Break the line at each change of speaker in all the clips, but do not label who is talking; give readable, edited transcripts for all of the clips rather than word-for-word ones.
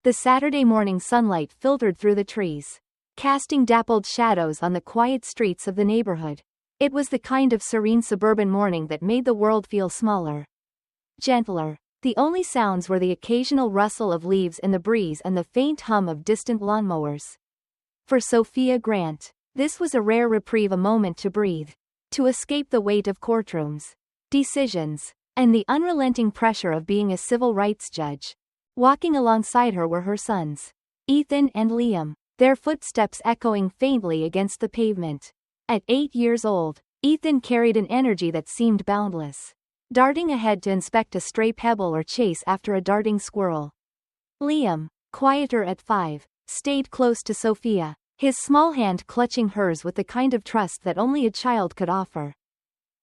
The Saturday morning sunlight filtered through the trees, casting dappled shadows on the quiet streets of the neighborhood. It was the kind of serene suburban morning that made the world feel smaller, gentler. The only sounds were the occasional rustle of leaves in the breeze and the faint hum of distant lawnmowers. For Sophia Grant, this was a rare reprieve, a moment to breathe, to escape the weight of courtrooms, decisions, and the unrelenting pressure of being a civil rights judge. Walking alongside her were her sons, Ethan and Liam, their footsteps echoing faintly against the pavement. At 8 years old, Ethan carried an energy that seemed boundless, darting ahead to inspect a stray pebble or chase after a darting squirrel. Liam, quieter at 5, stayed close to Sophia, his small hand clutching hers with the kind of trust that only a child could offer.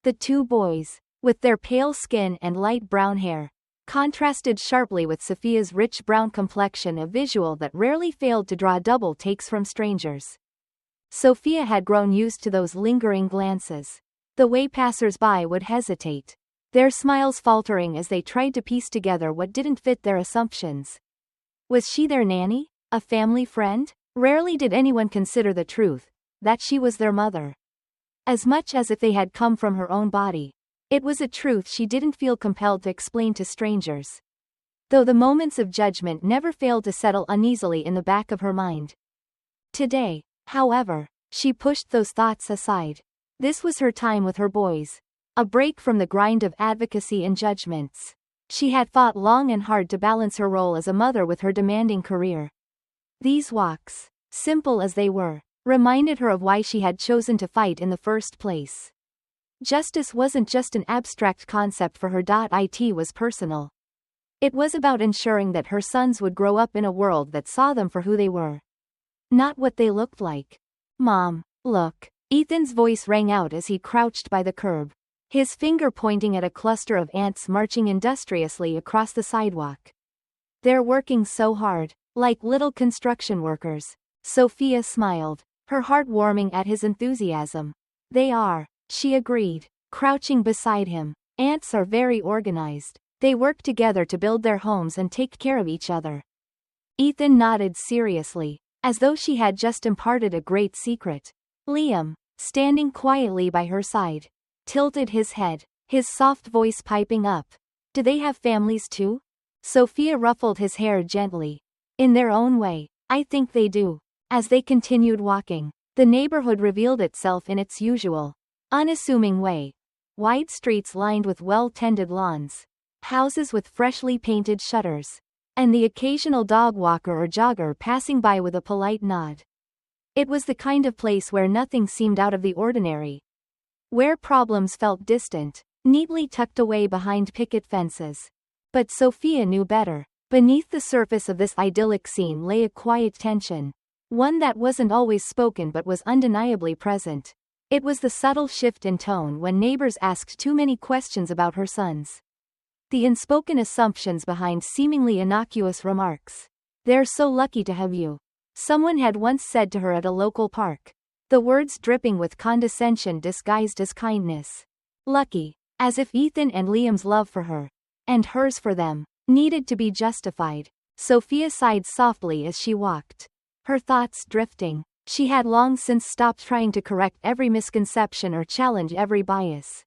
The two boys, with their pale skin and light brown hair, contrasted sharply with Sophia's rich brown complexion, a visual that rarely failed to draw double takes from strangers. Sophia had grown used to those lingering glances, the way passers-by would hesitate, their smiles faltering as they tried to piece together what didn't fit their assumptions. Was she their nanny? A family friend? Rarely did anyone consider the truth, that she was their mother. As much as if they had come from her own body. It was a truth she didn't feel compelled to explain to strangers, though the moments of judgment never failed to settle uneasily in the back of her mind. Today, however, she pushed those thoughts aside. This was her time with her boys, a break from the grind of advocacy and judgments. She had fought long and hard to balance her role as a mother with her demanding career. These walks, simple as they were, reminded her of why she had chosen to fight in the first place. Justice wasn't just an abstract concept for her. It was personal. It was about ensuring that her sons would grow up in a world that saw them for who they were, not what they looked like. Mom, look. Ethan's voice rang out as he crouched by the curb, his finger pointing at a cluster of ants marching industriously across the sidewalk. They're working so hard, like little construction workers. Sophia smiled, her heart warming at his enthusiasm. They are, she agreed, crouching beside him. Ants are very organized. They work together to build their homes and take care of each other. Ethan nodded seriously, as though she had just imparted a great secret. Liam, standing quietly by her side, tilted his head, his soft voice piping up. Do they have families too? Sophia ruffled his hair gently. In their own way, I think they do. As they continued walking, the neighborhood revealed itself in its usual, unassuming way. Wide streets lined with well-tended lawns, houses with freshly painted shutters, and the occasional dog walker or jogger passing by with a polite nod. It was the kind of place where nothing seemed out of the ordinary, where problems felt distant, neatly tucked away behind picket fences. But Sophia knew better. Beneath the surface of this idyllic scene lay a quiet tension, one that wasn't always spoken but was undeniably present. It was the subtle shift in tone when neighbors asked too many questions about her sons. The unspoken assumptions behind seemingly innocuous remarks. They're so lucky to have you, someone had once said to her at a local park. The words dripping with condescension disguised as kindness. Lucky, as if Ethan and Liam's love for her, and hers for them, needed to be justified. Sophia sighed softly as she walked, her thoughts drifting. She had long since stopped trying to correct every misconception or challenge every bias.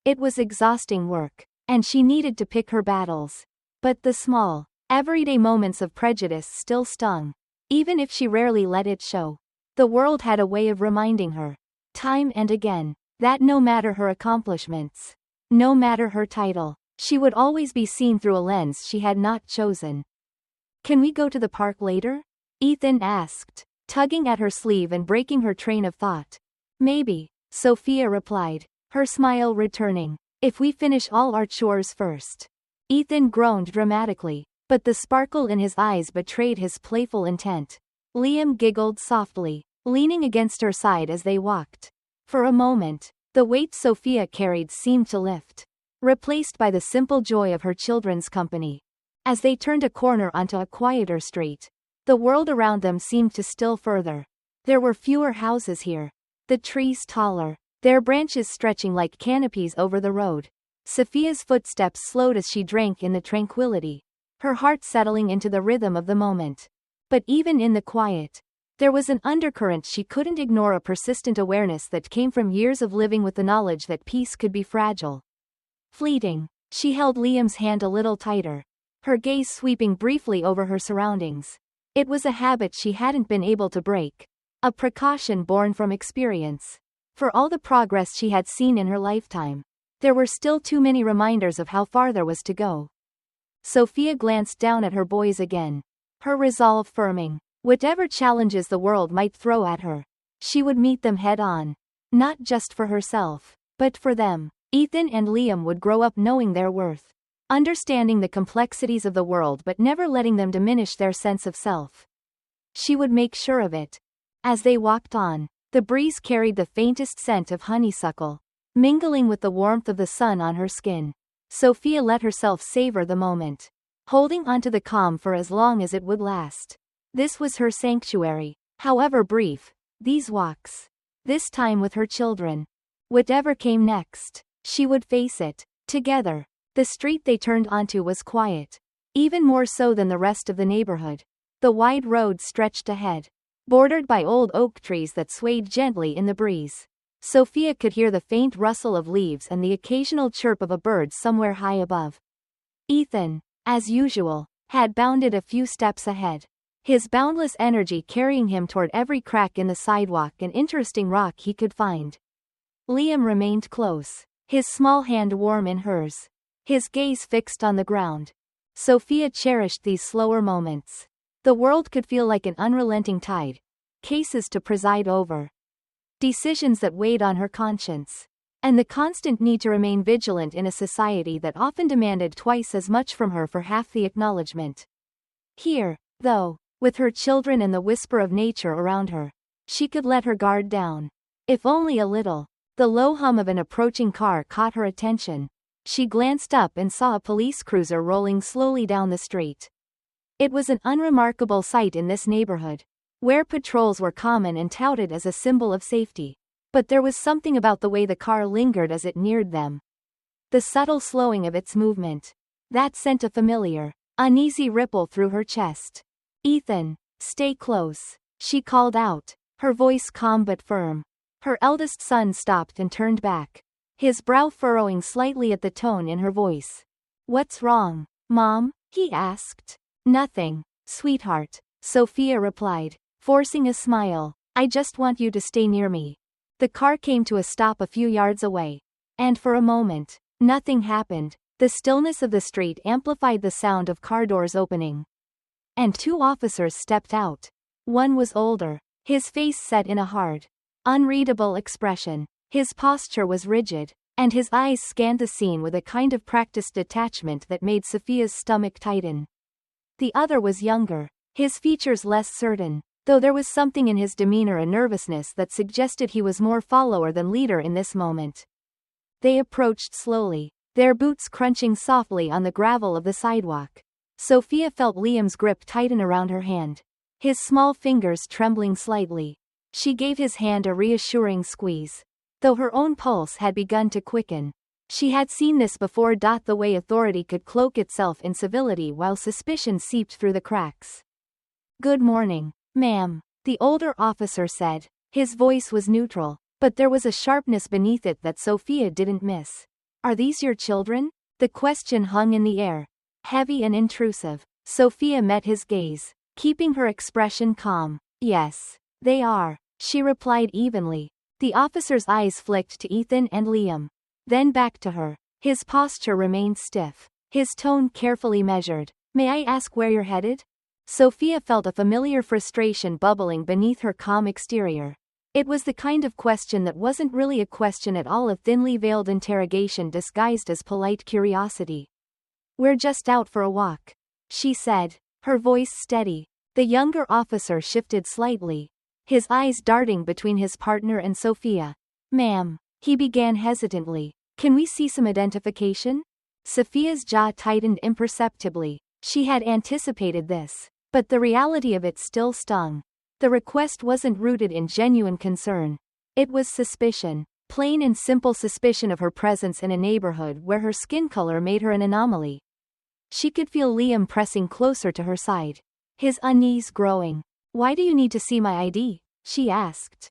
It was exhausting work, and she needed to pick her battles. But the small, everyday moments of prejudice still stung, even if she rarely let it show. The world had a way of reminding her, time and again, that no matter her accomplishments, no matter her title, she would always be seen through a lens she had not chosen. Can we go to the park later? Ethan asked, tugging at her sleeve and breaking her train of thought. Maybe, Sophia replied, her smile returning. If we finish all our chores first. Ethan groaned dramatically, but the sparkle in his eyes betrayed his playful intent. Liam giggled softly, leaning against her side as they walked. For a moment, the weight Sophia carried seemed to lift, replaced by the simple joy of her children's company. As they turned a corner onto a quieter street, the world around them seemed to still further. There were fewer houses here, the trees taller, their branches stretching like canopies over the road. Sophia's footsteps slowed as she drank in the tranquility. her heart settling into the rhythm of the moment. But even in the quiet, there was an undercurrent she couldn't ignore, a persistent awareness that came from years of living with the knowledge that peace could be fragile. Fleeting. She held Liam's hand a little tighter, her gaze sweeping briefly over her surroundings. It was a habit she hadn't been able to break, a precaution born from experience. For all the progress she had seen in her lifetime, there were still too many reminders of how far there was to go. Sophia glanced down at her boys again, her resolve firming. Whatever challenges the world might throw at her, she would meet them head-on. Not just for herself, but for them. Ethan and Liam would grow up knowing their worth, understanding the complexities of the world but never letting them diminish their sense of self. She would make sure of it. As they walked on, the breeze carried the faintest scent of honeysuckle, mingling with the warmth of the sun on her skin. Sophia let herself savor the moment, holding onto the calm for as long as it would last. This was her sanctuary, however brief, these walks, this time with her children. Whatever came next, she would face it, together. The street they turned onto was quiet, even more so than the rest of the neighborhood. The wide road stretched ahead, bordered by old oak trees that swayed gently in the breeze. Sophia could hear the faint rustle of leaves and the occasional chirp of a bird somewhere high above. Ethan, as usual, had bounded a few steps ahead, his boundless energy carrying him toward every crack in the sidewalk and interesting rock he could find. Liam remained close, his small hand warm in hers, his gaze fixed on the ground. Sophia cherished these slower moments. The world could feel like an unrelenting tide, cases to preside over, decisions that weighed on her conscience, and the constant need to remain vigilant in a society that often demanded twice as much from her for half the acknowledgement. Here, though, with her children and the whisper of nature around her, she could let her guard down, if only a little. The low hum of an approaching car caught her attention. She glanced up and saw a police cruiser rolling slowly down the street. It was an unremarkable sight in this neighborhood, where patrols were common and touted as a symbol of safety. But there was something about the way the car lingered as it neared them. The subtle slowing of its movement, that sent a familiar, uneasy ripple through her chest. "Ethan, stay close," she called out, her voice calm but firm. Her eldest son stopped and turned back, his brow furrowing slightly at the tone in her voice. "What's wrong, Mom?" he asked. "Nothing, sweetheart," Sophia replied, forcing a smile. "I just want you to stay near me." The car came to a stop a few yards away, and for a moment, nothing happened. The stillness of the street amplified the sound of car doors opening. And two officers stepped out. One was older, his face set in a hard, unreadable expression. His posture was rigid, and his eyes scanned the scene with a kind of practiced detachment that made Sophia's stomach tighten. The other was younger, his features less certain, though there was something in his demeanor and nervousness that suggested he was more follower than leader in this moment. They approached slowly, their boots crunching softly on the gravel of the sidewalk. Sophia felt Liam's grip tighten around her hand, his small fingers trembling slightly. She gave his hand a reassuring squeeze, though her own pulse had begun to quicken. She had seen this before. The way authority could cloak itself in civility while suspicion seeped through the cracks. "Good morning, ma'am," the older officer said. His voice was neutral, but there was a sharpness beneath it that Sophia didn't miss. "Are these your children?" The question hung in the air, heavy and intrusive. Sophia met his gaze, keeping her expression calm. "Yes, they are," she replied evenly. The officer's eyes flicked to Ethan and Liam, then back to her. His posture remained stiff, his tone carefully measured. "May I ask where you're headed?" Sophia felt a familiar frustration bubbling beneath her calm exterior. It was the kind of question that wasn't really a question at all, a thinly veiled interrogation disguised as polite curiosity. "We're just out for a walk," she said, her voice steady. The younger officer shifted slightly, his eyes darting between his partner and Sophia. "Ma'am," he began hesitantly, "can we see some identification?" Sophia's jaw tightened imperceptibly. She had anticipated this, but the reality of it still stung. The request wasn't rooted in genuine concern. It was suspicion, plain and simple suspicion of her presence in a neighborhood where her skin color made her an anomaly. She could feel Liam pressing closer to her side, his unease growing. "Why do you need to see my ID?" she asked.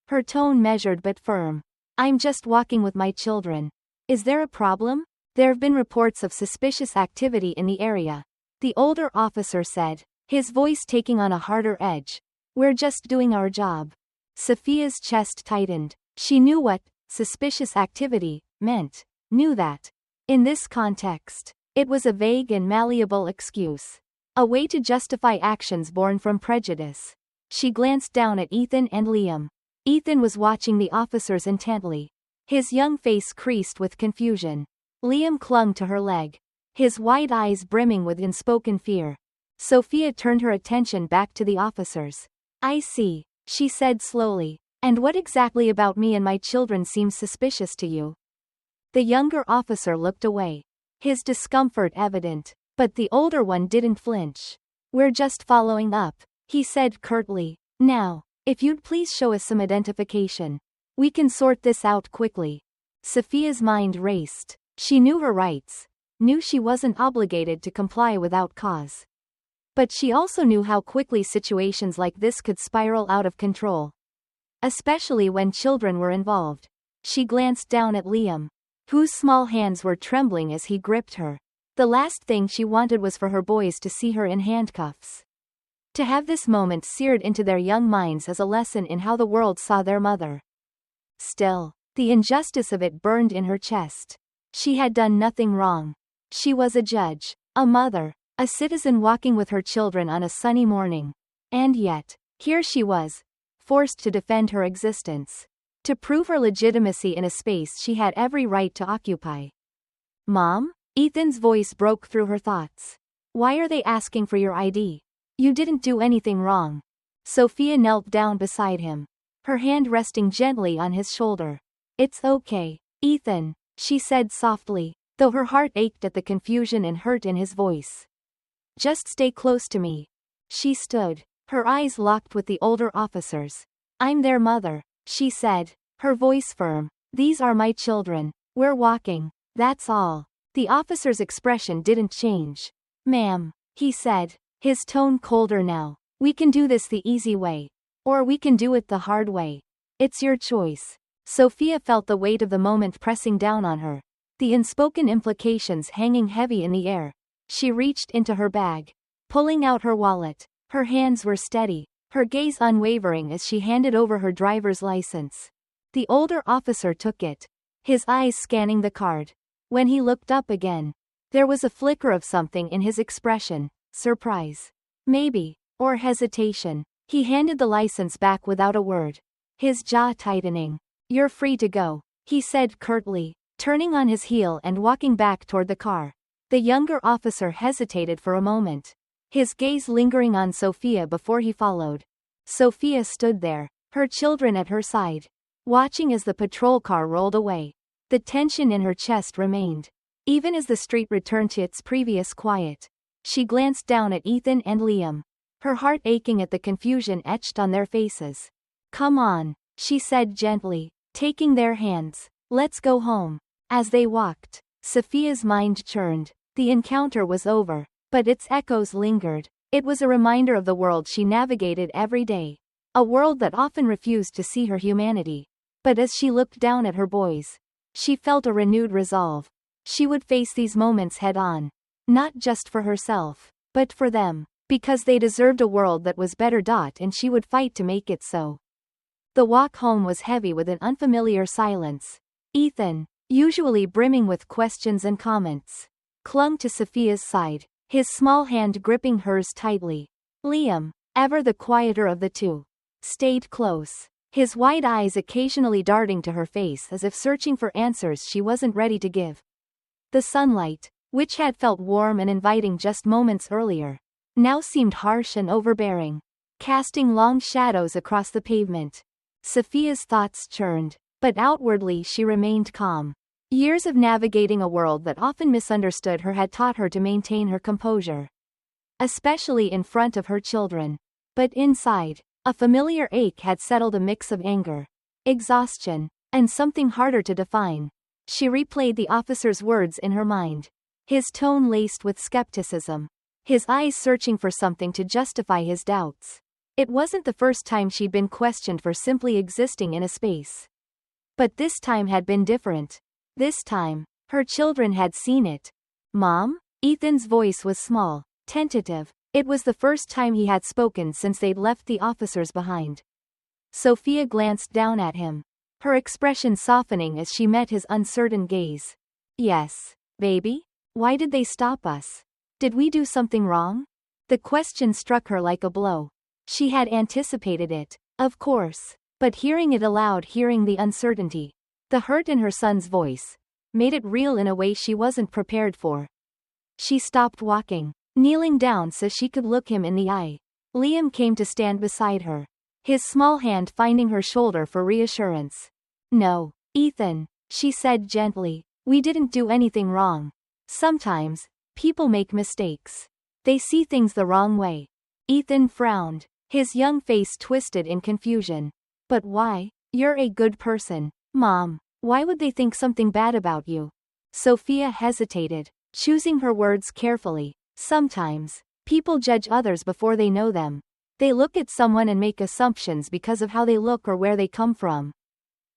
Her tone measured but firm. "I'm just walking with my children. Is there a problem?" "There have been reports of suspicious activity in the area," the older officer said, his voice taking on a harder edge. "We're just doing our job." Sophia's chest tightened. She knew what suspicious activity meant. Knew that. In this context, it was a vague and malleable excuse. A way to justify actions born from prejudice. She glanced down at Ethan and Liam. Ethan was watching the officers intently. His young face creased with confusion. Liam clung to her leg, his wide eyes brimming with unspoken fear. Sophia turned her attention back to the officers. "I see," she said slowly. "And what exactly about me and my children seems suspicious to you?" The younger officer looked away, his discomfort evident, but the older one didn't flinch. "We're just following up," he said curtly. "Now, if you'd please show us some identification. We can sort this out quickly." Sophia's mind raced. She knew her rights, knew she wasn't obligated to comply without cause. But she also knew how quickly situations like this could spiral out of control, especially when children were involved. She glanced down at Liam, whose small hands were trembling as he gripped her. The last thing she wanted was for her boys to see her in handcuffs. To have this moment seared into their young minds as a lesson in how the world saw their mother. Still, the injustice of it burned in her chest. She had done nothing wrong. She was a judge, a mother, a citizen walking with her children on a sunny morning. And yet, here she was, forced to defend her existence, to prove her legitimacy in a space she had every right to occupy. "Mom?" Ethan's voice broke through her thoughts. "Why are they asking for your ID? You didn't do anything wrong." Sophia knelt down beside him, her hand resting gently on his shoulder. "It's okay, Ethan," she said softly, though her heart ached at the confusion and hurt in his voice. "Just stay close to me." She stood, her eyes locked with the older officers. "I'm their mother," she said, her voice firm. "These are my children. We're walking. That's all." The officer's expression didn't change. "Ma'am," he said, his tone colder now, "we can do this the easy way. Or we can do it the hard way. It's your choice." Sophia felt the weight of the moment pressing down on her, the unspoken implications hanging heavy in the air. She reached into her bag, pulling out her wallet. Her hands were steady, her gaze unwavering as she handed over her driver's license. The older officer took it, his eyes scanning the card. When he looked up again, there was a flicker of something in his expression, surprise, maybe, or hesitation. He handed the license back without a word, his jaw tightening. "You're free to go," he said curtly, turning on his heel and walking back toward the car. The younger officer hesitated for a moment, his gaze lingering on Sophia before he followed. Sophia stood there, her children at her side, watching as the patrol car rolled away. The tension in her chest remained, even as the street returned to its previous quiet. She glanced down at Ethan and Liam, her heart aching at the confusion etched on their faces. "Come on," she said gently, taking their hands. "Let's go home." As they walked, Sophia's mind churned. The encounter was over, but its echoes lingered. It was a reminder of the world she navigated every day. A world that often refused to see her humanity. But as she looked down at her boys, she felt a renewed resolve. She would face these moments head-on. Not just for herself, but for them. Because they deserved a world that was better, and she would fight to make it so. The walk home was heavy with an unfamiliar silence. Ethan, usually brimming with questions and comments, clung to Sophia's side, his small hand gripping hers tightly. Liam, ever the quieter of the two, stayed close, his wide eyes occasionally darting to her face as if searching for answers she wasn't ready to give. The sunlight, which had felt warm and inviting just moments earlier, now seemed harsh and overbearing, casting long shadows across the pavement. Sophia's thoughts churned, but outwardly she remained calm. Years of navigating a world that often misunderstood her had taught her to maintain her composure, especially in front of her children. But inside, a familiar ache had settled, a mix of anger, exhaustion, and something harder to define. She replayed the officer's words in her mind. his tone laced with skepticism, his eyes searching for something to justify his doubts. It wasn't the first time she'd been questioned for simply existing in a space. But this time had been different. This time, her children had seen it. "Mom?" Ethan's voice was small, tentative. It was the first time he had spoken since they'd left the officers behind. Sophia glanced down at him, her expression softening as she met his uncertain gaze. "Yes, baby? Why did they stop us? Did we do something wrong?" The question struck her like a blow. She had anticipated it, of course, but hearing it aloud, hearing the uncertainty, the hurt in her son's voice, made it real in a way she wasn't prepared for. She stopped walking, kneeling down so she could look him in the eye. Liam came to stand beside her, his small hand finding her shoulder for reassurance. "No, Ethan," she said gently, "we didn't do anything wrong. Sometimes, people make mistakes. They see things the wrong way." Ethan frowned, his young face twisted in confusion. "But why? You're a good person, Mom. Why would they think something bad about you?" Sophia hesitated, choosing her words carefully. "Sometimes, people judge others before they know them. They look at someone and make assumptions because of how they look or where they come from.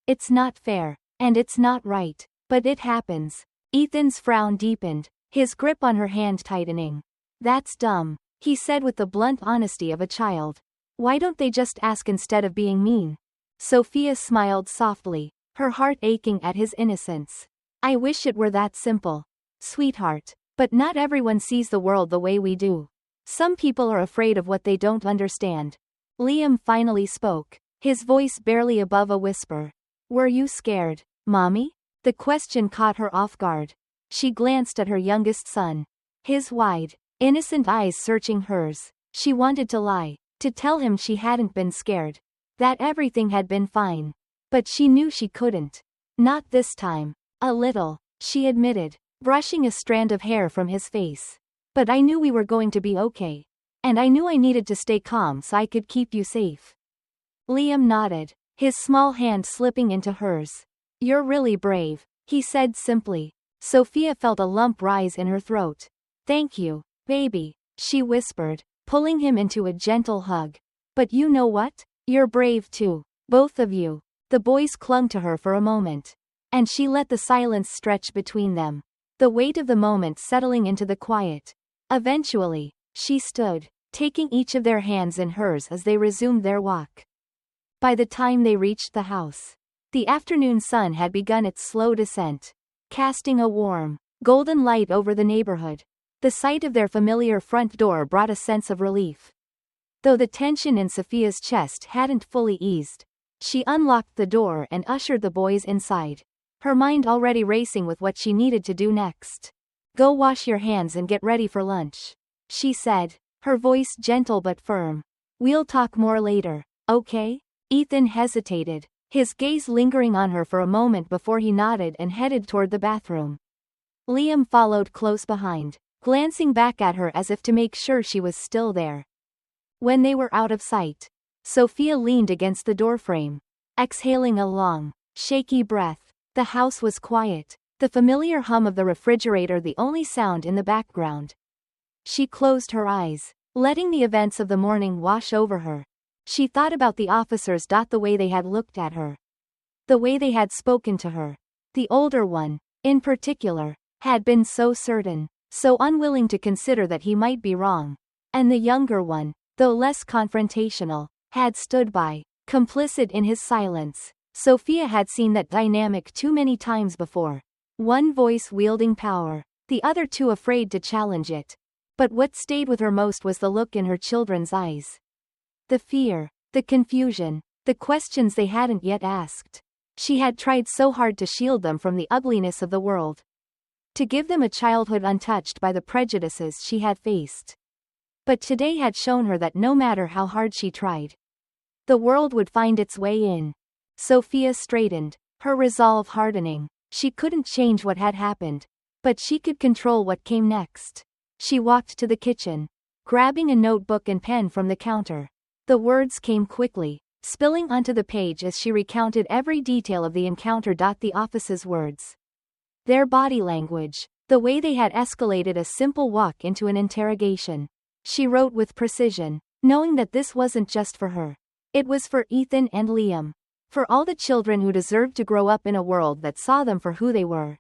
It's not fair, and it's not right, but it happens." Ethan's frown deepened, his grip on her hand tightening. "That's dumb," he said with the blunt honesty of a child. "Why don't they just ask instead of being mean?" Sophia smiled softly, her heart aching at his innocence. "I wish it were that simple, sweetheart, but not everyone sees the world the way we do. Some people are afraid of what they don't understand." Liam finally spoke, his voice barely above a whisper. "Were you scared, Mommy?" The question caught her off guard. She glanced at her youngest son, his wide, innocent eyes searching hers. She wanted to lie, to tell him she hadn't been scared, that everything had been fine. But she knew she couldn't. "Not this time." "A little," she admitted, brushing a strand of hair from his face. "But I knew we were going to be okay. And I knew I needed to stay calm so I could keep you safe." Liam nodded, his small hand slipping into hers. "You're really brave," he said simply. Sophia felt a lump rise in her throat. "Thank you, baby," she whispered, pulling him into a gentle hug. "But you know what? You're brave too, both of you." The boys clung to her for a moment, and she let the silence stretch between them, the weight of the moment settling into the quiet. Eventually, she stood, taking each of their hands in hers as they resumed their walk. By the time they reached the house, the afternoon sun had begun its slow descent, casting a warm, golden light over the neighborhood. The sight of their familiar front door brought a sense of relief. Though the tension in Sophia's chest hadn't fully eased, she unlocked the door and ushered the boys inside, her mind already racing with what she needed to do next. "Go wash your hands and get ready for lunch," she said, her voice gentle but firm. "We'll talk more later, okay?" Ethan hesitated, his gaze lingering on her for a moment before he nodded and headed toward the bathroom. Liam followed close behind, glancing back at her as if to make sure she was still there. When they were out of sight, Sophia leaned against the doorframe, exhaling a long, shaky breath. The house was quiet, the familiar hum of the refrigerator the only sound in the background. She closed her eyes, letting the events of the morning wash over her. She thought about the officers. The way they had looked at her, the way they had spoken to her. The older one, in particular, had been so certain, so unwilling to consider that he might be wrong. And the younger one, though less confrontational, had stood by, complicit in his silence. Sophia had seen that dynamic too many times before. One voice wielding power, the other too afraid to challenge it. But what stayed with her most was the look in her children's eyes. The fear, the confusion, the questions they hadn't yet asked. She had tried so hard to shield them from the ugliness of the world, to give them a childhood untouched by the prejudices she had faced. But today had shown her that no matter how hard she tried, the world would find its way in. Sophia straightened, her resolve hardening. She couldn't change what had happened, but she could control what came next. She walked to the kitchen, grabbing a notebook and pen from the counter. The words came quickly, spilling onto the page as she recounted every detail of the encounter. The officer's words, their body language, The way they had escalated a simple walk into an interrogation. She wrote with precision, knowing that this wasn't just for her. It was for Ethan and Liam. For all the children who deserved to grow up in a world that saw them for who they were.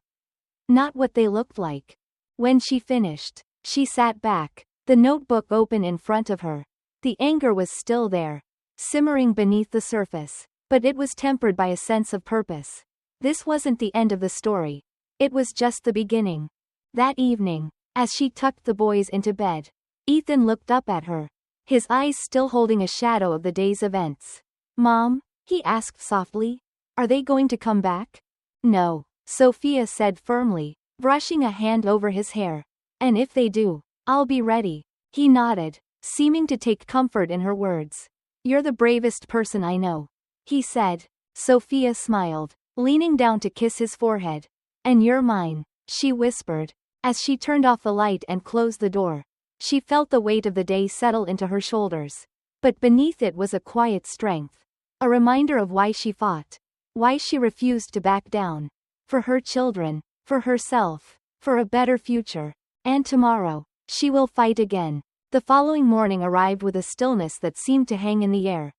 Not what they looked like. When she finished, she sat back, the notebook open in front of her. The anger was still there, simmering beneath the surface, but it was tempered by a sense of purpose. This wasn't the end of the story. It was just the beginning. That evening, as she tucked the boys into bed, Ethan looked up at her, his eyes still holding a shadow of the day's events. "Mom?" he asked softly. "Are they going to come back?" "No," Sophia said firmly, brushing a hand over his hair. "And if they do, I'll be ready." He nodded, seeming to take comfort in her words. "You're the bravest person I know," he said. Sophia smiled, leaning down to kiss his forehead. "And you're mine," she whispered. As she turned off the light and closed the door, she felt the weight of the day settle into her shoulders. But beneath it was a quiet strength. A reminder of why she fought. Why she refused to back down. For her children, for herself, for a better future. And tomorrow, she will fight again. The following morning arrived with a stillness that seemed to hang in the air.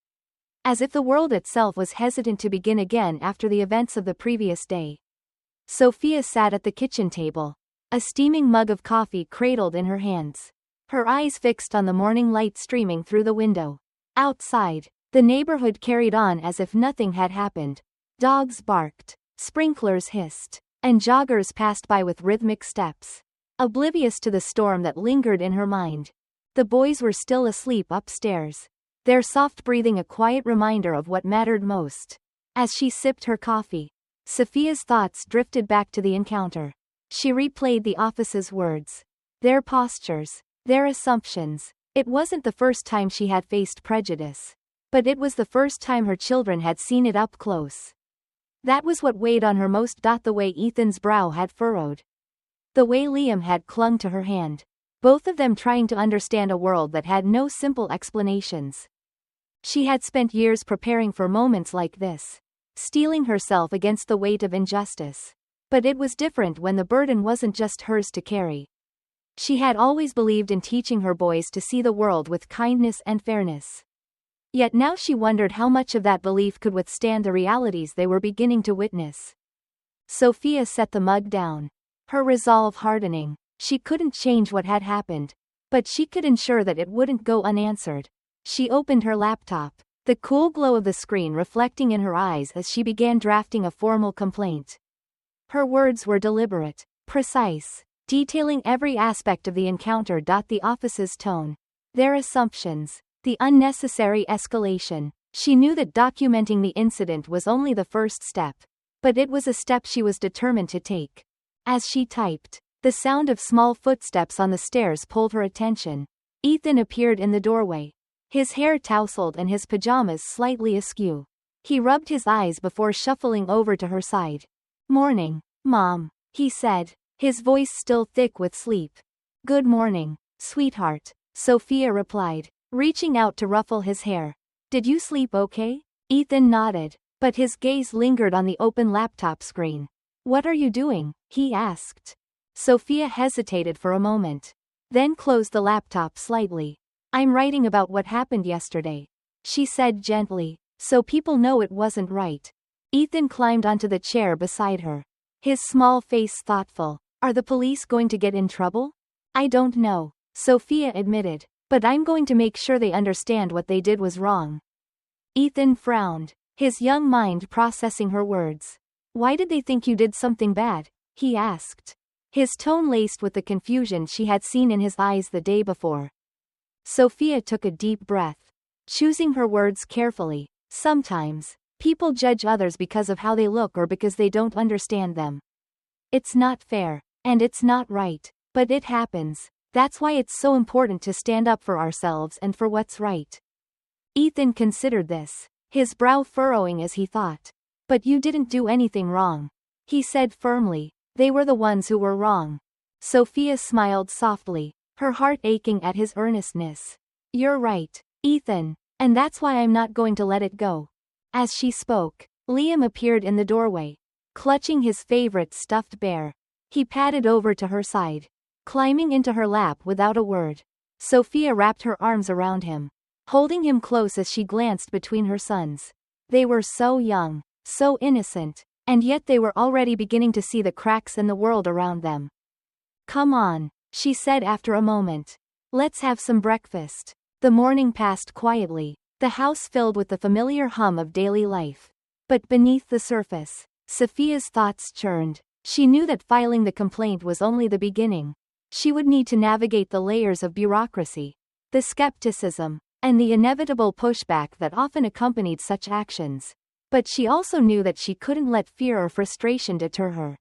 As if the world itself was hesitant to begin again after the events of the previous day. Sophia sat at the kitchen table, a steaming mug of coffee cradled in her hands. Her eyes fixed on the morning light streaming through the window. Outside, the neighborhood carried on as if nothing had happened. Dogs barked, sprinklers hissed, and joggers passed by with rhythmic steps. Oblivious to the storm that lingered in her mind. The boys were still asleep upstairs, their soft breathing a quiet reminder of what mattered most. As she sipped her coffee, Sophia's thoughts drifted back to the encounter. She replayed the officer's words. Their postures, their assumptions. It wasn't the first time she had faced prejudice. But it was the first time her children had seen it up close. That was what weighed on her most. The way Ethan's brow had furrowed. The way Liam had clung to her hand. Both of them trying to understand a world that had no simple explanations. She had spent years preparing for moments like this, steeling herself against the weight of injustice. But it was different when the burden wasn't just hers to carry. She had always believed in teaching her boys to see the world with kindness and fairness. Yet now she wondered how much of that belief could withstand the realities they were beginning to witness. Sophia set the mug down, her resolve hardening. She couldn't change what had happened, but she could ensure that it wouldn't go unanswered. She opened her laptop, the cool glow of the screen reflecting in her eyes as she began drafting a formal complaint. Her words were deliberate, precise, detailing every aspect of the encounter. The officer's tone, their assumptions, the unnecessary escalation. She knew that documenting the incident was only the first step, but it was a step she was determined to take. As she typed, the sound of small footsteps on the stairs pulled her attention. Ethan appeared in the doorway, his hair tousled and his pajamas slightly askew. He rubbed his eyes before shuffling over to her side. "Morning, Mom," he said, his voice still thick with sleep. "Good morning, sweetheart," Sophia replied, reaching out to ruffle his hair. "Did you sleep okay?" Ethan nodded, but his gaze lingered on the open laptop screen. "What are you doing?" he asked. Sophia hesitated for a moment, then closed the laptop slightly. "I'm writing about what happened yesterday," she said gently, "so people know it wasn't right." Ethan climbed onto the chair beside her, his small face thoughtful. "Are the police going to get in trouble?" "I don't know," Sophia admitted, "but I'm going to make sure they understand what they did was wrong." Ethan frowned, his young mind processing her words. "Why did they think you did something bad?" he asked, his tone laced with the confusion she had seen in his eyes the day before. Sophia took a deep breath, choosing her words carefully. "Sometimes, people judge others because of how they look or because they don't understand them. It's not fair, and it's not right, but it happens. That's why it's so important to stand up for ourselves and for what's right." Ethan considered this, his brow furrowing as he thought. "But you didn't do anything wrong," he said firmly. "They were the ones who were wrong." Sophia smiled softly, her heart aching at his earnestness. "You're right, Ethan, and that's why I'm not going to let it go." As she spoke, Liam appeared in the doorway, clutching his favorite stuffed bear. He padded over to her side, climbing into her lap without a word. Sophia wrapped her arms around him, holding him close as she glanced between her sons. They were so young, so innocent, and yet they were already beginning to see the cracks in the world around them. "Come on," she said after a moment. "Let's have some breakfast." The morning passed quietly, the house filled with the familiar hum of daily life. But beneath the surface, Sophia's thoughts churned. She knew that filing the complaint was only the beginning. She would need to navigate the layers of bureaucracy, the skepticism, and the inevitable pushback that often accompanied such actions. But she also knew that she couldn't let fear or frustration deter her.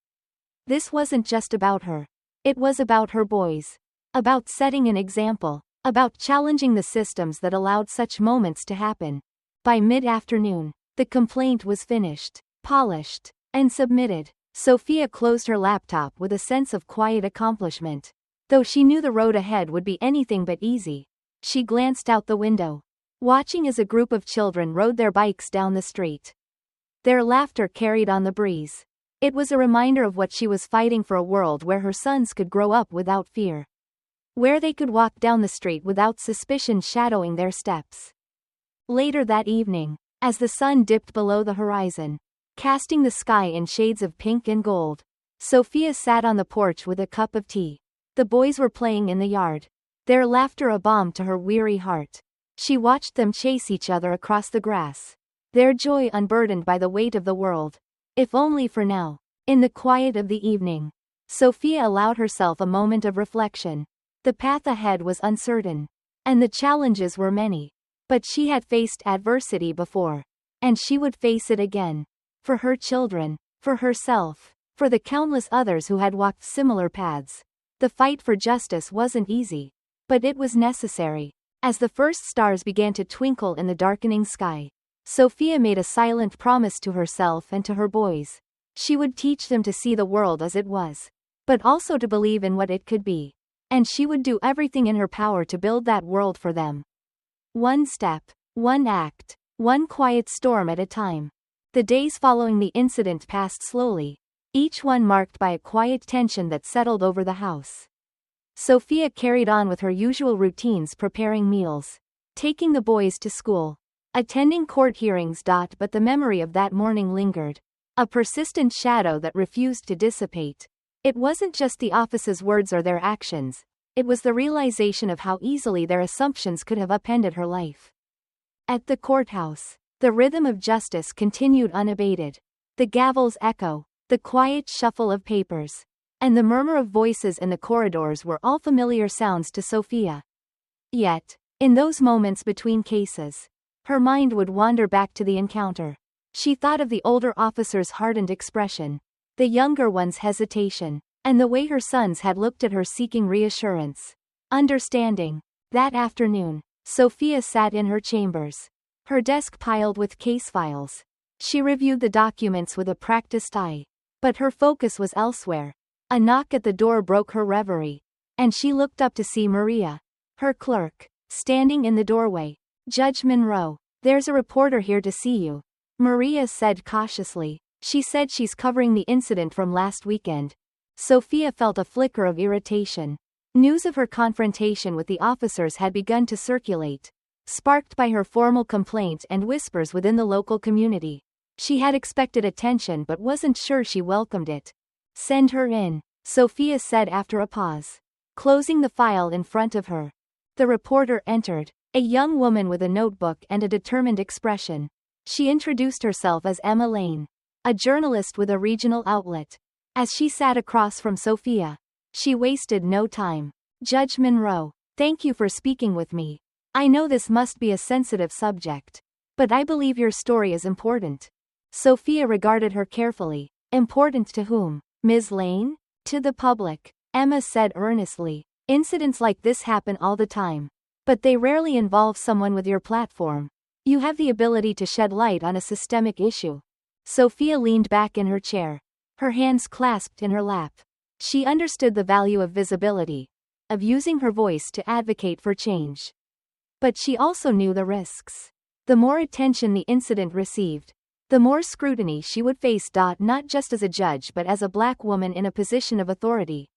This wasn't just about her. It was about her boys. About setting an example. About challenging the systems that allowed such moments to happen. By mid-afternoon, the complaint was finished, polished, and submitted. Sophia closed her laptop with a sense of quiet accomplishment. Though she knew the road ahead would be anything but easy, she glanced out the window, watching as a group of children rode their bikes down the street. Their laughter carried on the breeze. It was a reminder of what she was fighting for, a world where her sons could grow up without fear. Where they could walk down the street without suspicion shadowing their steps. Later that evening, as the sun dipped below the horizon, casting the sky in shades of pink and gold, Sophia sat on the porch with a cup of tea. The boys were playing in the yard, their laughter a balm to her weary heart. She watched them chase each other across the grass, their joy unburdened by the weight of the world. If only for now. In the quiet of the evening, Sophia allowed herself a moment of reflection. The path ahead was uncertain, and the challenges were many. But she had faced adversity before, and she would face it again. For her children, for herself, for the countless others who had walked similar paths. The fight for justice wasn't easy, but it was necessary. As the first stars began to twinkle in the darkening sky, Sophia made a silent promise to herself and to her boys. She would teach them to see the world as it was, but also to believe in what it could be. And she would do everything in her power to build that world for them. One step, one act, one quiet storm at a time. The days following the incident passed slowly, each one marked by a quiet tension that settled over the house. Sophia carried on with her usual routines, preparing meals, taking the boys to school, attending court hearings. But the memory of that morning lingered, a persistent shadow that refused to dissipate. It wasn't just the office's words or their actions, it was the realization of how easily their assumptions could have upended her life. At the courthouse, the rhythm of justice continued unabated. The gavel's echo, the quiet shuffle of papers, and the murmur of voices in the corridors were all familiar sounds to Sophia. Yet, in those moments between cases, her mind would wander back to the encounter. She thought of the older officer's hardened expression, the younger one's hesitation, and the way her sons had looked at her seeking reassurance, understanding. That afternoon, Sophia sat in her chambers, her desk piled with case files. She reviewed the documents with a practiced eye, but her focus was elsewhere. A knock at the door broke her reverie, and she looked up to see Maria, her clerk, standing in the doorway. "Judge Monroe, there's a reporter here to see you," Maria said cautiously. She said she's covering the incident from last weekend. Sophia felt a flicker of irritation. News of her confrontation with the officers had begun to circulate, sparked by her formal complaint and whispers within the local community. She had expected attention but wasn't sure she welcomed it. "Send her in," Sophia said after a pause, closing the file in front of her. The reporter entered, a young woman with a notebook and a determined expression. She introduced herself as Emma Lane, a journalist with a regional outlet. As she sat across from Sophia, she wasted no time. "Judge Monroe, thank you for speaking with me. I know this must be a sensitive subject, but I believe your story is important." Sophia regarded her carefully. "Important to whom, Ms. Lane?" "To the public," Emma said earnestly. "Incidents like this happen all the time, but they rarely involve someone with your platform. You have the ability to shed light on a systemic issue." Sophia leaned back in her chair, her hands clasped in her lap. She understood the value of visibility, of using her voice to advocate for change. But she also knew the risks. The more attention the incident received, the more scrutiny she would face. Not just as a judge but as a black woman in a position of authority.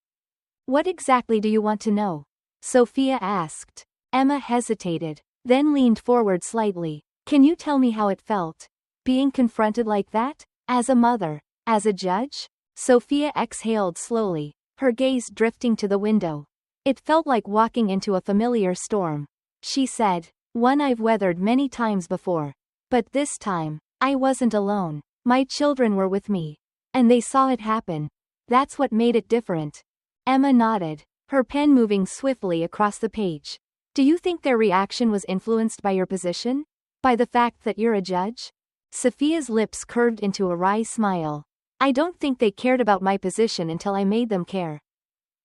What exactly do you want to know? Sophia asked. Emma hesitated, then leaned forward slightly. Can you tell me how it felt? Being confronted like that? As a mother? As a judge? Sophia exhaled slowly, her gaze drifting to the window. It felt like walking into a familiar storm. She said, one I've weathered many times before. But this time, I wasn't alone. My children were with me. And they saw it happen. That's what made it different. Emma nodded, her pen moving swiftly across the page. Do you think their reaction was influenced by your position? By the fact that you're a judge? Sophia's lips curved into a wry smile. I don't think they cared about my position until I made them care.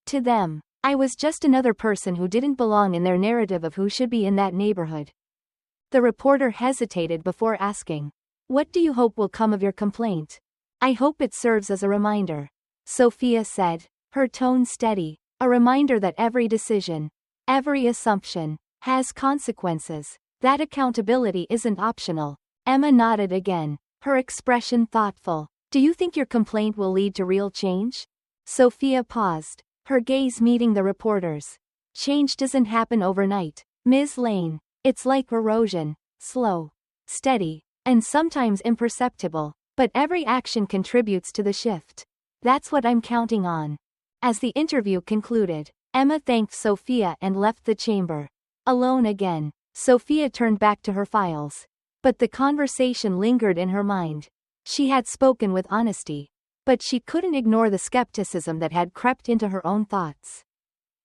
To them, I was just another person who didn't belong in their narrative of who should be in that neighborhood. The reporter hesitated before asking, what do you hope will come of your complaint? I hope it serves as a reminder. Sophia said, her tone steady, a reminder that every decision, every assumption, has consequences, that accountability isn't optional. Emma nodded again, her expression thoughtful. Do you think your complaint will lead to real change? Sophia paused, her gaze meeting the reporter's. Change doesn't happen overnight, Ms. Lane. It's like erosion, slow, steady, and sometimes imperceptible, but every action contributes to the shift. That's what I'm counting on. As the interview concluded, Emma thanked Sophia and left the chamber. Alone again, Sophia turned back to her files. But the conversation lingered in her mind. She had spoken with honesty, but she couldn't ignore the skepticism that had crept into her own thoughts.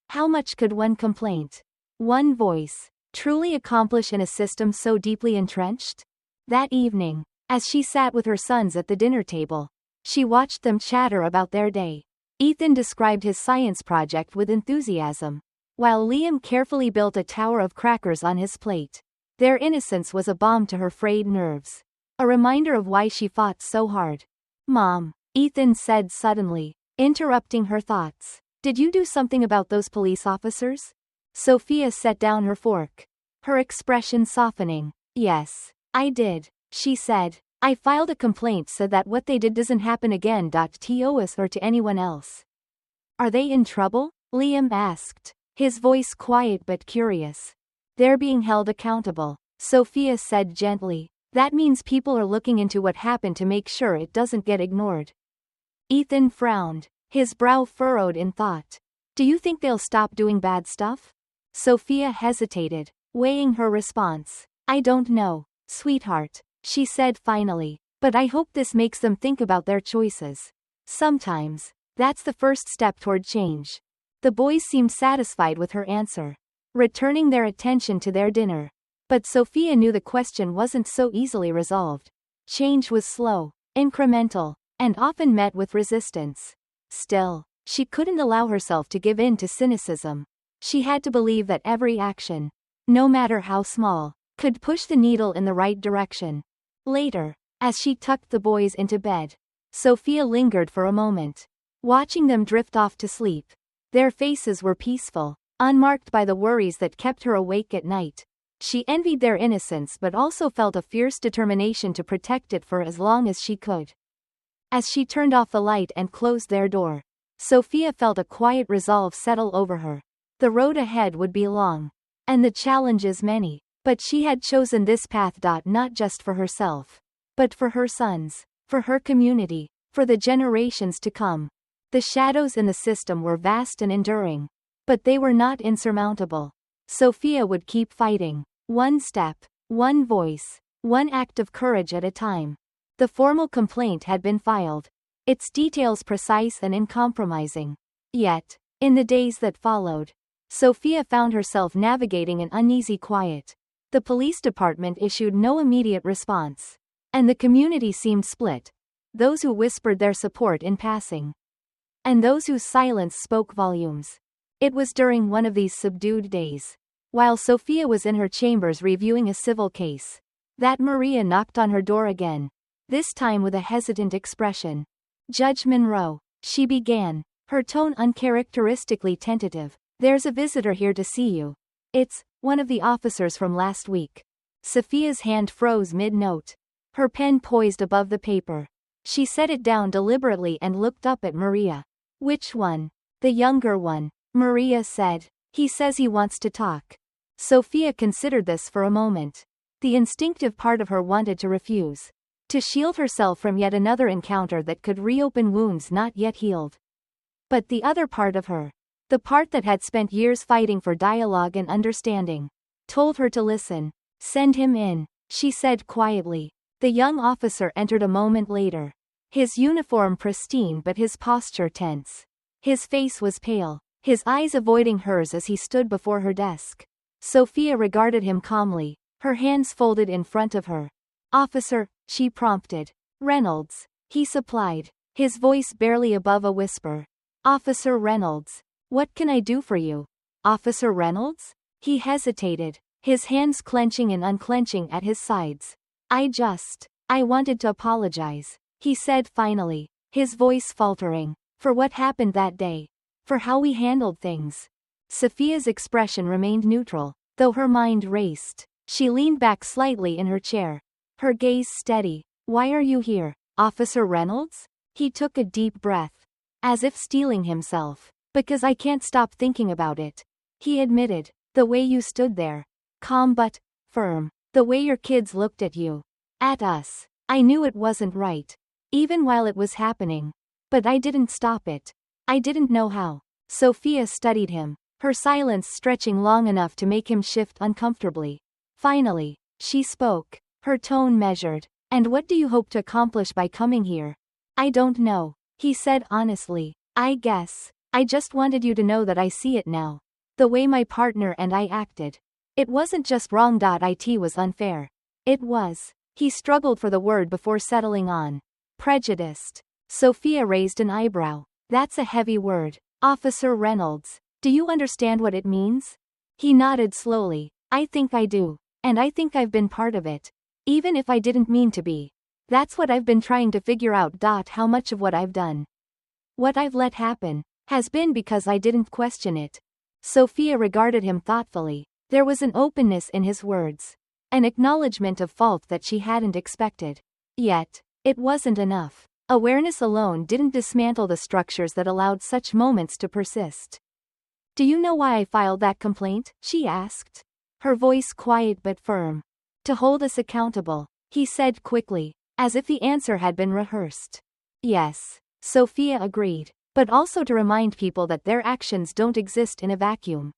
How much could one complaint, one voice, truly accomplish in a system so deeply entrenched? That evening, as she sat with her sons at the dinner table, she watched them chatter about their day. Ethan described his science project with enthusiasm, while Liam carefully built a tower of crackers on his plate. Their innocence was a balm to her frayed nerves, a reminder of why she fought so hard. Mom, Ethan said suddenly, interrupting her thoughts. Did you do something about those police officers? Sophia set down her fork, her expression softening. Yes, I did, she said. I filed a complaint so that what they did doesn't happen again. To us or to anyone else. Are they in trouble? Liam asked, his voice quiet but curious. They're being held accountable, Sophia said gently. That means people are looking into what happened to make sure it doesn't get ignored. Ethan frowned, his brow furrowed in thought. Do you think they'll stop doing bad stuff? Sophia hesitated, weighing her response. I don't know, sweetheart, she said finally, but I hope this makes them think about their choices. Sometimes, that's the first step toward change. The boys seemed satisfied with her answer, returning their attention to their dinner. But Sophia knew the question wasn't so easily resolved. Change was slow, incremental, and often met with resistance. Still, she couldn't allow herself to give in to cynicism. She had to believe that every action, no matter how small, could push the needle in the right direction. Later, as she tucked the boys into bed, Sophia lingered for a moment, watching them drift off to sleep. Their faces were peaceful, unmarked by the worries that kept her awake at night. She envied their innocence but also felt a fierce determination to protect it for as long as she could. As she turned off the light and closed their door, Sophia felt a quiet resolve settle over her. The road ahead would be long, and the challenges many, but she had chosen this path. Not just for herself, but for her sons, for her community, for the generations to come. The shadows in the system were vast and enduring, but they were not insurmountable. Sophia would keep fighting, one step, one voice, one act of courage at a time. The formal complaint had been filed, its details precise and uncompromising. Yet, in the days that followed, Sophia found herself navigating an uneasy quiet. The police department issued no immediate response, and the community seemed split, those who whispered their support in passing, and those whose silence spoke volumes. It was during one of these subdued days, while Sophia was in her chambers reviewing a civil case, that Maria knocked on her door again, this time with a hesitant expression. Judge Monroe, she began, her tone uncharacteristically tentative. There's a visitor here to see you. It's one of the officers from last week. Sophia's hand froze mid-note. her pen poised above the paper. She set it down deliberately and looked up at Maria. Which one? The younger one, Maria said. He says he wants to talk. Sophia considered this for a moment. The instinctive part of her wanted to refuse, to shield herself from yet another encounter that could reopen wounds not yet healed. But the other part of her, the part that had spent years fighting for dialogue and understanding, told her to listen. Send him in, she said quietly. The young officer entered a moment later. His uniform pristine but his posture tense. His face was pale, his eyes avoiding hers as he stood before her desk. Sophia regarded him calmly, her hands folded in front of her. Officer, she prompted. Reynolds, he supplied, his voice barely above a whisper. Officer Reynolds. What can I do for you? Officer Reynolds? He hesitated, his hands clenching and unclenching at his sides. I wanted to apologize, he said finally, his voice faltering, for what happened that day, for how we handled things. Sophia's expression remained neutral, though her mind raced. She leaned back slightly in her chair, her gaze steady. Why are you here, Officer Reynolds? He took a deep breath, as if steeling himself. Because I can't stop thinking about it, he admitted. The way you stood there, calm but firm, the way your kids looked at you, at us. I knew it wasn't right, even while it was happening. But I didn't stop it. I didn't know how. Sophia studied him, her silence stretching long enough to make him shift uncomfortably. Finally, she spoke, her tone measured. And what do you hope to accomplish by coming here? I don't know, he said honestly. I guess I just wanted you to know that I see it now. The way my partner and I acted. It wasn't just wrong. It was unfair. It was. He struggled for the word before settling on. Prejudiced. Sophia raised an eyebrow. That's a heavy word. Officer Reynolds, do you understand what it means? He nodded slowly. I think I do. And I think I've been part of it. Even if I didn't mean to be. That's what I've been trying to figure out. How much of what I've done, what I've let happen, has been because I didn't question it. Sophia regarded him thoughtfully. There was an openness in his words, an acknowledgement of fault that she hadn't expected. Yet, it wasn't enough. Awareness alone didn't dismantle the structures that allowed such moments to persist. Do you know why I filed that complaint? She asked, her voice quiet but firm. To hold us accountable, he said quickly, as if the answer had been rehearsed. Yes, Sophia agreed, but also to remind people that their actions don't exist in a vacuum.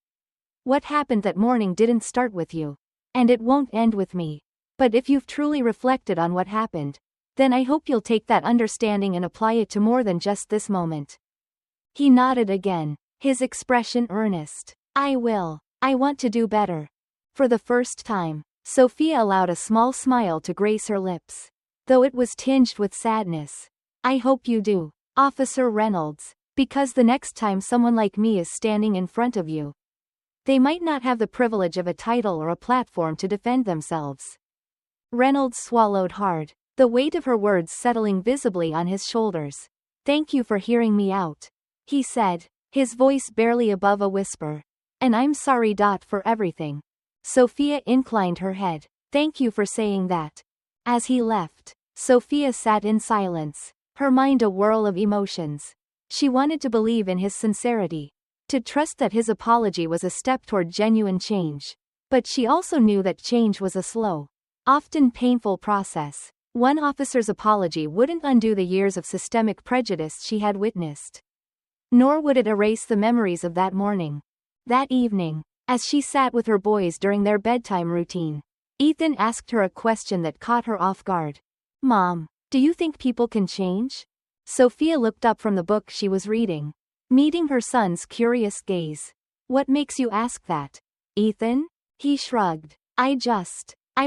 What happened that morning didn't start with you. And it won't end with me. But if you've truly reflected on what happened, then I hope you'll take that understanding and apply it to more than just this moment. He nodded again, his expression earnest. I will. I want to do better. For the first time, Sophia allowed a small smile to grace her lips, though it was tinged with sadness. I hope you do, Officer Reynolds, because the next time someone like me is standing in front of you, they might not have the privilege of a title or a platform to defend themselves. Reynolds swallowed hard, the weight of her words settling visibly on his shoulders. Thank you for hearing me out, he said, his voice barely above a whisper. And I'm sorry. For everything. Sophia inclined her head. Thank you for saying that. As he left, Sophia sat in silence, her mind a whirl of emotions. She wanted to believe in his sincerity, to trust that his apology was a step toward genuine change. But she also knew that change was a slow, often painful process. One officer's apology wouldn't undo the years of systemic prejudice she had witnessed. Nor would it erase the memories of that morning. That evening, as she sat with her boys during their bedtime routine, Ethan asked her a question that caught her off guard. Mom, do you think people can change? Sophia looked up from the book she was reading, meeting her son's curious gaze. What makes you ask that, Ethan? He shrugged. I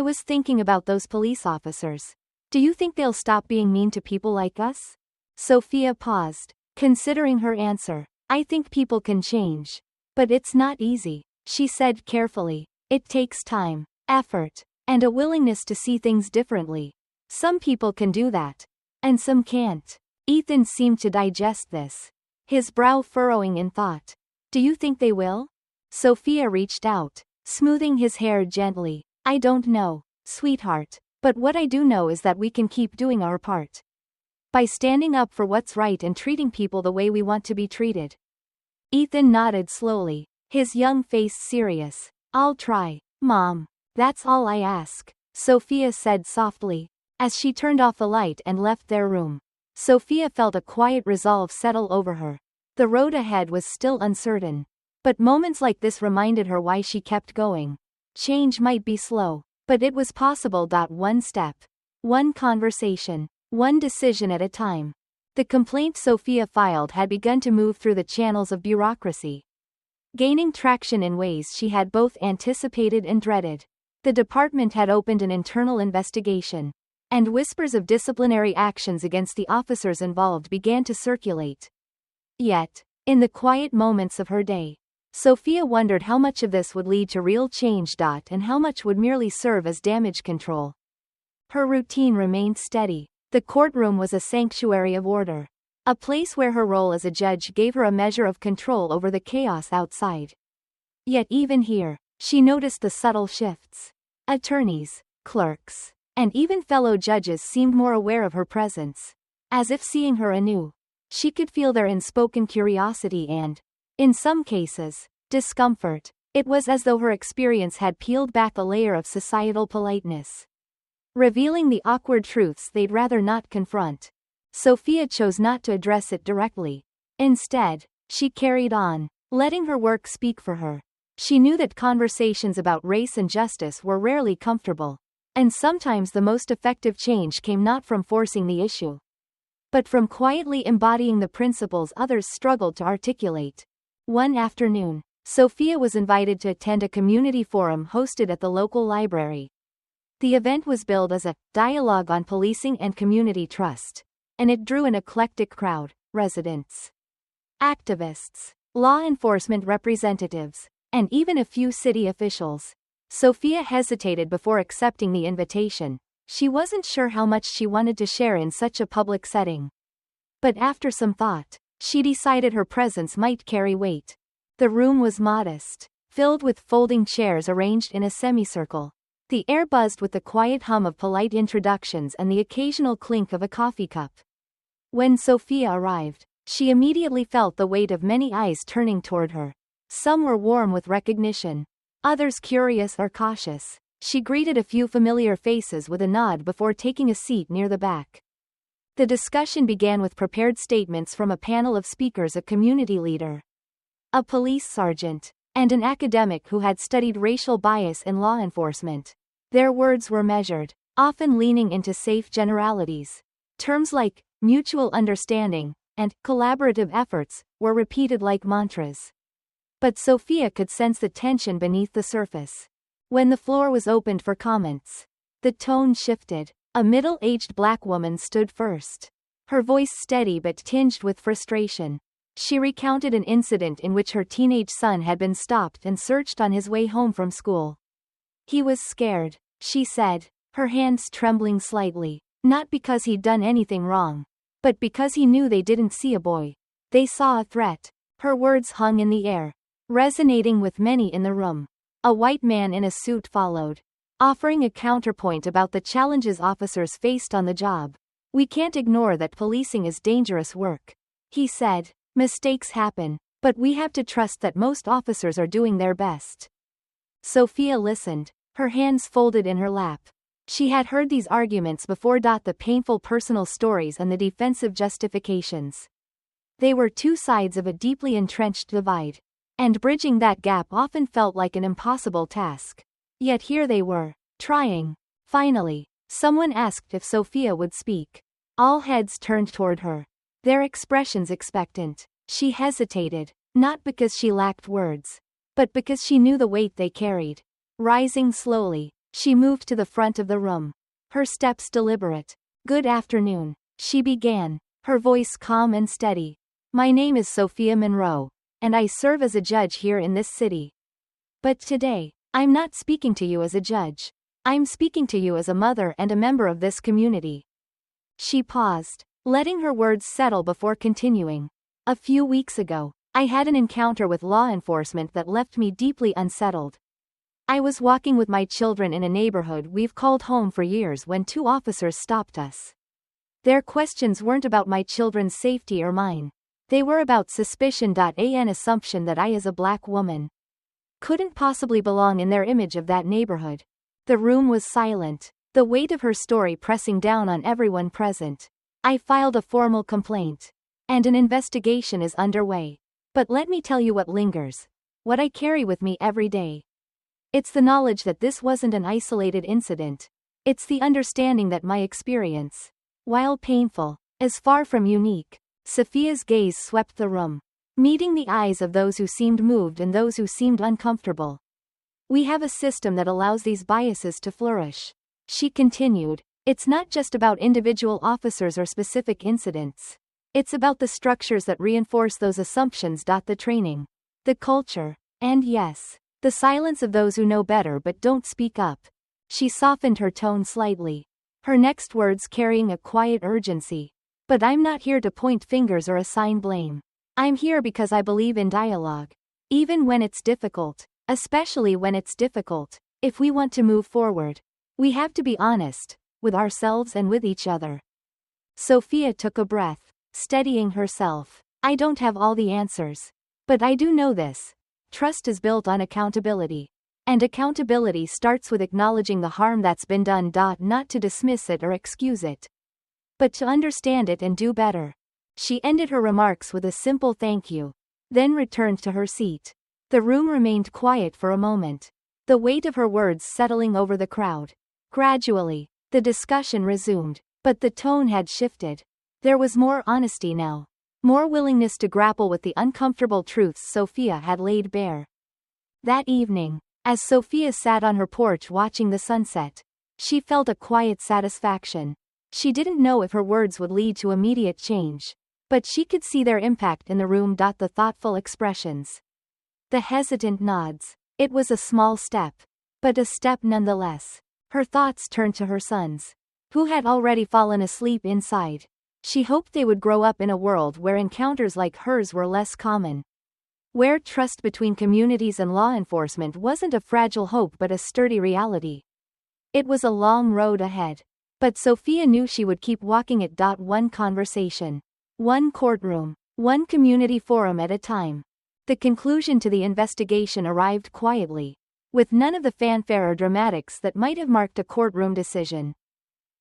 was thinking about those police officers. Do you think they'll stop being mean to people like us? Sophia paused, considering her answer. I think people can change. But it's not easy, she said carefully. It takes time, effort, and a willingness to see things differently. Some people can do that, and some can't. Ethan seemed to digest this, his brow furrowing in thought. Do you think they will? Sophia reached out, smoothing his hair gently. I don't know, sweetheart, But what I do know is that we can keep doing our part. By standing up for what's right and treating people the way we want to be treated. Ethan nodded slowly, his young face serious. I'll try, Mom. That's all I ask, Sophia said softly. As she turned off the light and left their room, Sophia felt a quiet resolve settle over her. The road ahead was still uncertain. But moments like this reminded her why she kept going. Change might be slow, but it was possible. One step, one conversation, one decision at a time. The complaint Sophia filed had begun to move through the channels of bureaucracy, gaining traction in ways she had both anticipated and dreaded. The department had opened an internal investigation, and whispers of disciplinary actions against the officers involved began to circulate. Yet, in the quiet moments of her day, Sophia wondered how much of this would lead to real change. And how much would merely serve as damage control. Her routine remained steady. The courtroom was a sanctuary of order, a place where her role as a judge gave her a measure of control over the chaos outside. Yet even here, she noticed the subtle shifts. Attorneys, clerks, and even fellow judges seemed more aware of her presence. As if seeing her anew, she could feel their unspoken curiosity and, in some cases, discomfort. It was as though her experience had peeled back a layer of societal politeness, revealing the awkward truths they'd rather not confront. Sophia chose not to address it directly. Instead, she carried on, letting her work speak for her. She knew that conversations about race and justice were rarely comfortable, and sometimes the most effective change came not from forcing the issue, but from quietly embodying the principles others struggled to articulate. One afternoon, Sophia was invited to attend a community forum hosted at the local library. The event was billed as a dialogue on policing and community trust, and it drew an eclectic crowd: residents, activists, law enforcement representatives, and even a few city officials. Sophia hesitated before accepting the invitation. She wasn't sure how much she wanted to share in such a public setting. But after some thought, she decided her presence might carry weight. The room was modest, filled with folding chairs arranged in a semicircle. The air buzzed with the quiet hum of polite introductions and the occasional clink of a coffee cup. When Sophia arrived, she immediately felt the weight of many eyes turning toward her. Some were warm with recognition, others curious or cautious. She greeted a few familiar faces with a nod before taking a seat near the back. The discussion began with prepared statements from a panel of speakers: a community leader, a police sergeant, and an academic who had studied racial bias in law enforcement. Their words were measured, often leaning into safe generalities. Terms like mutual understanding and collaborative efforts were repeated like mantras. But Sophia could sense the tension beneath the surface. When the floor was opened for comments, the tone shifted. A middle-aged black woman stood first, her voice steady but tinged with frustration. She recounted an incident in which her teenage son had been stopped and searched on his way home from school. He was scared, she said, her hands trembling slightly, not because he'd done anything wrong, but because he knew they didn't see a boy. They saw a threat. Her words hung in the air, resonating with many in the room. A white man in a suit followed, offering a counterpoint about the challenges officers faced on the job. We can't ignore that policing is dangerous work, he said. Mistakes happen, but we have to trust that most officers are doing their best. Sophia listened, her hands folded in her lap. She had heard these arguments before. The painful personal stories and the defensive justifications. They were two sides of a deeply entrenched divide, and bridging that gap often felt like an impossible task. Yet here they were, trying. Finally, someone asked if Sophia would speak. All heads turned toward her, their expressions expectant. She hesitated, not because she lacked words, but because she knew the weight they carried. Rising slowly, she moved to the front of the room, her steps deliberate. Good afternoon, she began, her voice calm and steady. My name is Sophia Monroe, and I serve as a judge here in this city. But today, I'm not speaking to you as a judge. I'm speaking to you as a mother and a member of this community. She paused, letting her words settle before continuing. A few weeks ago, I had an encounter with law enforcement that left me deeply unsettled. I was walking with my children in a neighborhood we've called home for years when two officers stopped us. Their questions weren't about my children's safety or mine. They were about suspicion. An assumption that I, as a black woman, couldn't possibly belong in their image of that neighborhood. The room was silent, the weight of her story pressing down on everyone present. I filed a formal complaint, and an investigation is underway. But let me tell you what lingers, what I carry with me every day. It's the knowledge that this wasn't an isolated incident. It's the understanding that my experience, while painful, is far from unique. Sophia's gaze swept the room, meeting the eyes of those who seemed moved and those who seemed uncomfortable. We have a system that allows these biases to flourish. She continued, it's not just about individual officers or specific incidents. It's about the structures that reinforce those assumptions. The training, the culture, and yes, the silence of those who know better but don't speak up. She softened her tone slightly, her next words carrying a quiet urgency. But I'm not here to point fingers or assign blame. I'm here because I believe in dialogue. Even when it's difficult, especially when it's difficult, if we want to move forward, we have to be honest, with ourselves and with each other. Sophia took a breath, steadying herself. I don't have all the answers. But I do know this. Trust is built on accountability. And accountability starts with acknowledging the harm that's been done. Not to dismiss it or excuse it, but to understand it and do better. She ended her remarks with a simple thank you, then returned to her seat. The room remained quiet for a moment, the weight of her words settling over the crowd. Gradually, the discussion resumed, but the tone had shifted. There was more honesty now, more willingness to grapple with the uncomfortable truths Sophia had laid bare. That evening, as Sophia sat on her porch watching the sunset, she felt a quiet satisfaction. She didn't know if her words would lead to immediate change, but she could see their impact in the room. The thoughtful expressions, the hesitant nods. It was a small step, but a step nonetheless. Her thoughts turned to her sons, who had already fallen asleep inside. She hoped they would grow up in a world where encounters like hers were less common, where trust between communities and law enforcement wasn't a fragile hope but a sturdy reality. It was a long road ahead, but Sophia knew she would keep walking it. One conversation, one courtroom, one community forum at a time. The conclusion to the investigation arrived quietly, with none of the fanfare or dramatics that might have marked a courtroom decision.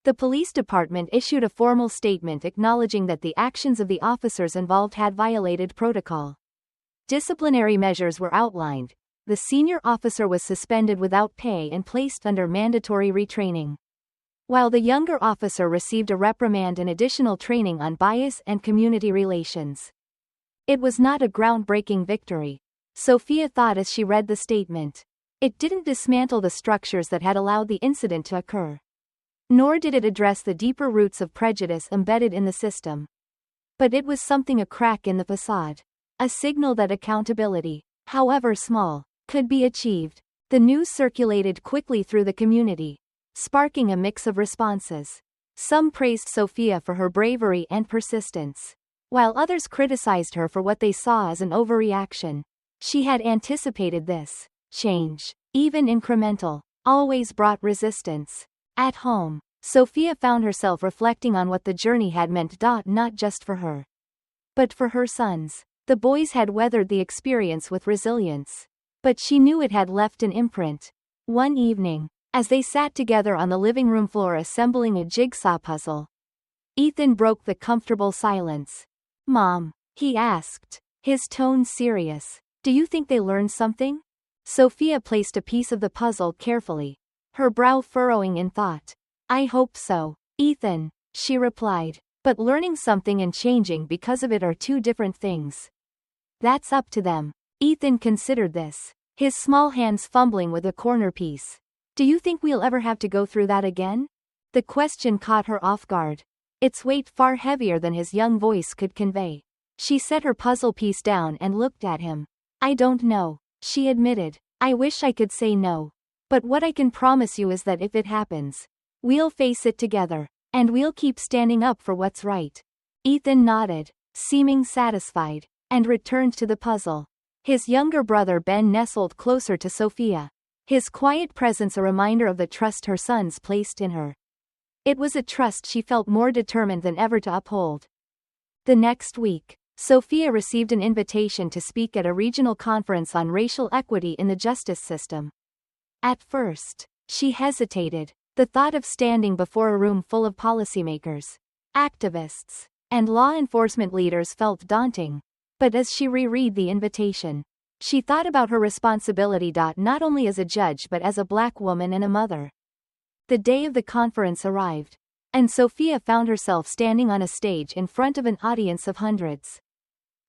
The police department issued a formal statement acknowledging that the actions of the officers involved had violated protocol. Disciplinary measures were outlined. The senior officer was suspended without pay and placed under mandatory retraining, while the younger officer received a reprimand and additional training on bias and community relations. It was not a groundbreaking victory, Sophia thought as she read the statement. It didn't dismantle the structures that had allowed the incident to occur, nor did it address the deeper roots of prejudice embedded in the system. But it was something, a crack in the facade, a signal that accountability, however small, could be achieved. The news circulated quickly through the community, sparking a mix of responses. Some praised Sophia for her bravery and persistence, while others criticized her for what they saw as an overreaction. She had anticipated this. Change, even incremental, always brought resistance. At home, Sophia found herself reflecting on what the journey had meant. Not just for her, but for her sons. The boys had weathered the experience with resilience, but she knew it had left an imprint. One evening, as they sat together on the living room floor assembling a jigsaw puzzle, Ethan broke the comfortable silence. "Mom," he asked, his tone serious, "do you think they learned something?" Sophia placed a piece of the puzzle carefully, her brow furrowing in thought. "I hope so, Ethan," she replied, "but learning something and changing because of it are two different things. That's up to them." Ethan considered this, his small hands fumbling with a corner piece. "Do you think we'll ever have to go through that again?" The question caught her off guard, its weight far heavier than his young voice could convey. She set her puzzle piece down and looked at him. "I don't know," she admitted. "I wish I could say no. But what I can promise you is that if it happens, we'll face it together, and we'll keep standing up for what's right." Ethan nodded, seeming satisfied, and returned to the puzzle. His younger brother Ben nestled closer to Sophia, His quiet presence a reminder of the trust her sons placed in her. It was a trust she felt more determined than ever to uphold. The next week, Sophia received an invitation to speak at a regional conference on racial equity in the justice system. At first, she hesitated. The thought of standing before a room full of policymakers, activists, and law enforcement leaders felt daunting. But as she reread the invitation, she thought about her responsibility not only as a judge but as a Black woman and a mother. The day of the conference arrived, and Sophia found herself standing on a stage in front of an audience of hundreds.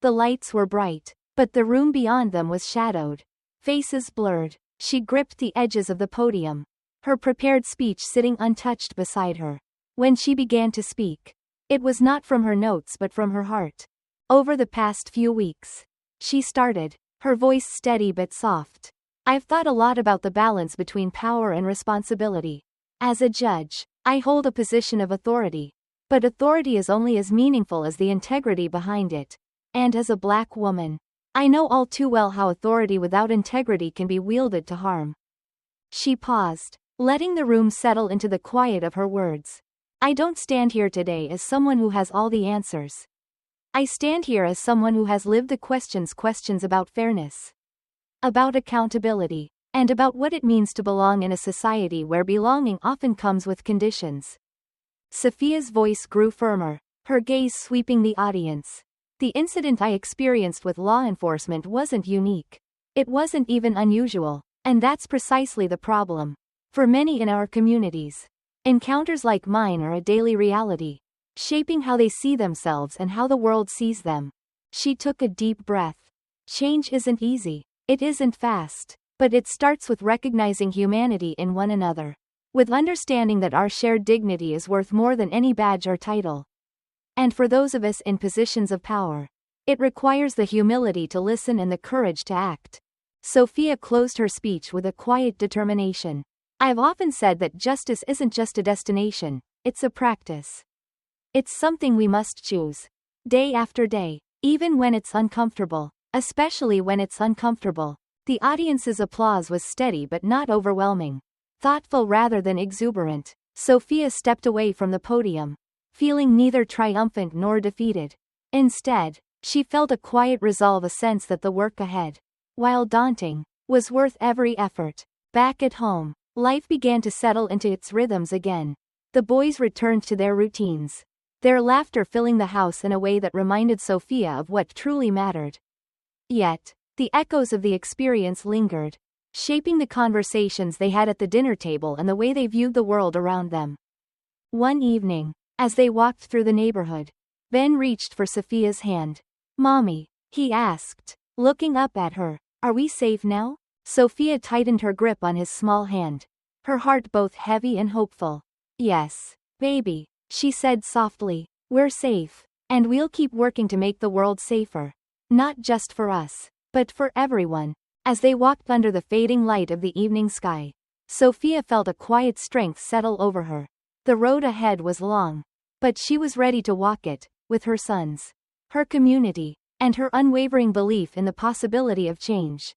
The lights were bright, but the room beyond them was shadowed. Faces blurred. She gripped the edges of the podium, her prepared speech sitting untouched beside her. When she began to speak, it was not from her notes but from her heart. Over the past few weeks, she started, her voice steady but soft. I've thought a lot about the balance between power and responsibility. As a judge, I hold a position of authority. But authority is only as meaningful as the integrity behind it. And as a Black woman, I know all too well how authority without integrity can be wielded to harm. She paused, letting the room settle into the quiet of her words. I don't stand here today as someone who has all the answers. I stand here as someone who has lived the questions about fairness, about accountability, and about what it means to belong in a society where belonging often comes with conditions. Sophia's voice grew firmer, her gaze sweeping the audience. The incident I experienced with law enforcement wasn't unique. It wasn't even unusual, and that's precisely the problem. For many in our communities, encounters like mine are a daily reality, shaping how they see themselves and how the world sees them. She took a deep breath. Change isn't easy, it isn't fast, but it starts with recognizing humanity in one another, with understanding that our shared dignity is worth more than any badge or title. And for those of us in positions of power, it requires the humility to listen and the courage to act. Sophia closed her speech with a quiet determination. I've often said that justice isn't just a destination, it's a practice. It's something we must choose, day after day, even when it's uncomfortable, especially when it's uncomfortable. The audience's applause was steady but not overwhelming. Thoughtful rather than exuberant, Sophia stepped away from the podium, feeling neither triumphant nor defeated. Instead, she felt a quiet resolve, a sense that the work ahead, while daunting, was worth every effort. Back at home, life began to settle into its rhythms again. The boys returned to their routines, their laughter filling the house in a way that reminded Sophia of what truly mattered. Yet, the echoes of the experience lingered, shaping the conversations they had at the dinner table and the way they viewed the world around them. One evening, as they walked through the neighborhood, Ben reached for Sophia's hand. Mommy, he asked, looking up at her, are we safe now? Sophia tightened her grip on his small hand, her heart both heavy and hopeful. Yes, baby, she said softly, we're safe, and we'll keep working to make the world safer. Not just for us, but for everyone. As they walked under the fading light of the evening sky, Sophia felt a quiet strength settle over her. The road ahead was long, but she was ready to walk it, with her sons, her community, and her unwavering belief in the possibility of change.